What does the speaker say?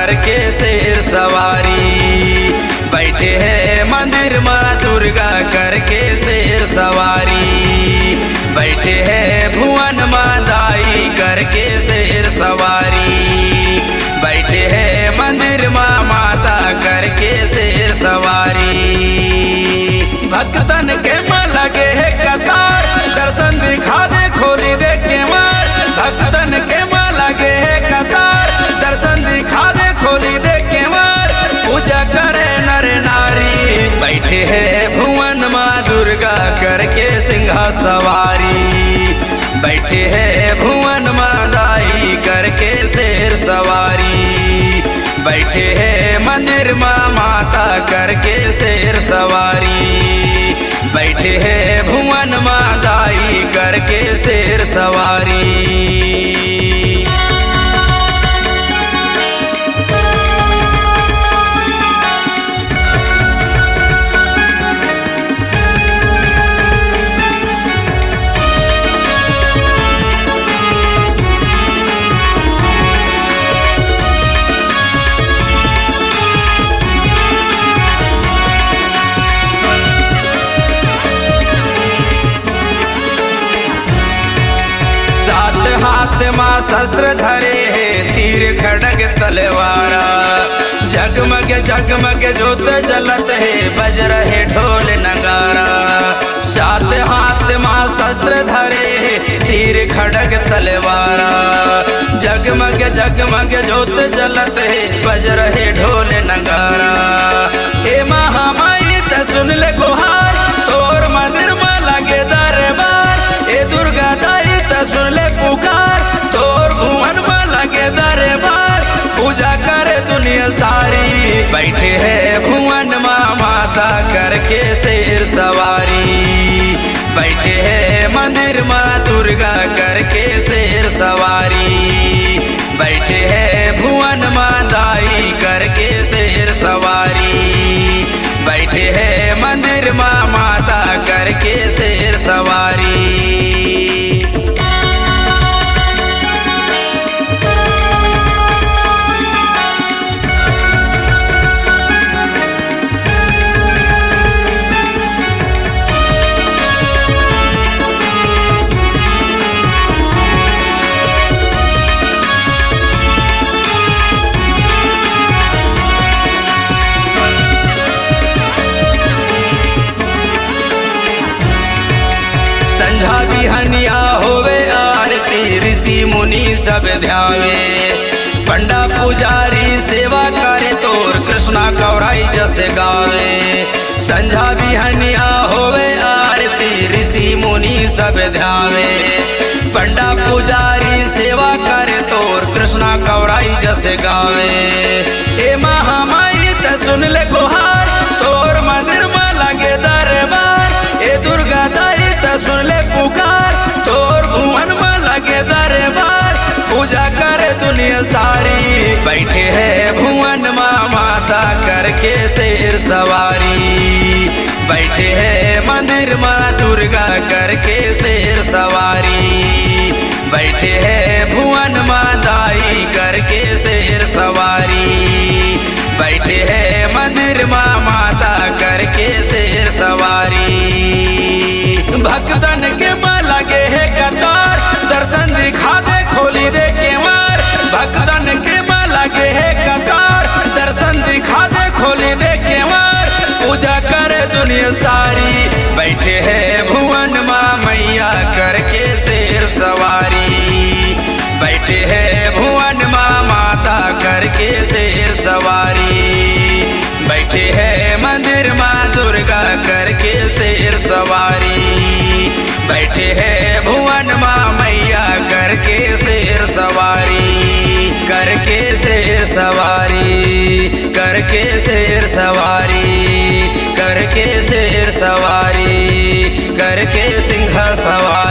करके शेर सवारी। बैठे हैं मंदिर माँ दुर्गा करके शेर सवारी। बैठे हैं भुवन माँ दाई करके शेर सवारी। बैठे हैं मंदिर माँ माता करके शेर सवारी। भक्तन के माँ लगे है कतार, दर्शन दिखा दे खोली दे के मार। भक्तन के माँ लगे है कतार, दर्शन दिखा दे खोली दे के मार। पूजा करे नर नारी, बैठे हैं भुवन माँ दुर्गा करके सिंहा सवारी। बैठे हैं भुवन माँ दाई करके शेर सवारी। बैठे हैं मंदिर माँ माता करके शेर सवारी। बैठे हैं भुवन माँ दाई करके शेर सवारी। हाथ माँ शस्त्र धरे है तीर खड़ग तलवारा। जगमग जगमग जोत जलत है बज रहे ढोल नगारा। सात हाथ माँ शस्त्र धरे है तीर खड़ग तलवारा। जगमग जगमग जोत जलत है बज रहे ढोल नगारा। हे महामाई त सुन ले गुहार, तोर मंदिर में लगे दरबार। हे दुर्गा दाई त सुन ले पुकार, तोर भुवन में लगे दरबार। पूजा करे दुनिया सारी, बैठे हैं भुवन माँ माता करके शेर सवारी। बैठे हैं मंदिर माँ दुर्गा करके शेर सवारी। बैठे हैं भुवन माँ दाई करके शेर सवारी। बैठे हैं मंदिर माँ माता करके शेर सवारी। संझा बिहनिया होवे आरती, ऋषि मुनि सब ध्यावे। पंडा पुजारी सेवा करे तोर, कृष्णा कौराई जस गावे। संझा बिहनिया होवे आरती, ऋषि मुनि सब ध्यावे। पंडा पुजारी सेवा करे तोर, कृष्णा कौराई जस गावे। हे महामाई त सुन ले गुहार, तोर मंदिर में लगे दरबार। हे दुर्गा दाई त सुन ले पुकार, तोर भुवन में लगे दरबार। पूजा करे दुनिया सारी, बैठे हैं भुवन माँ माता करके शेर सवारी। बैठे हैं मंदिर माँ दुर्गा करके शेर सवारी। बैठे हैं भुवन माँ दाई करके शेर सवारी। बैठे हैं मंदिर माँ माता करके शेर सवारी। भक्तन के माँ लगे है कतार, दर्शन दिखा दे खोली दे के मार। भक्तन के माँ लगे है कतार, दर्शन दिखा दे खोली दे के मार। पूजा करे दुनिया सारी, बैठे हैं भुवन माँ मैया करके शेर सवारी। बैठे हैं भुवन माँ माता करके शेर सवारी। बैठे हैं मंदिर माँ दुर्गा करके शेर सवारी। बैठे हैं भुवन माँ मैया करके शेर सवारी। करके शेर सवारी, करके शेर सवारी। करके शेर सवारी, करके सिंह सवारी।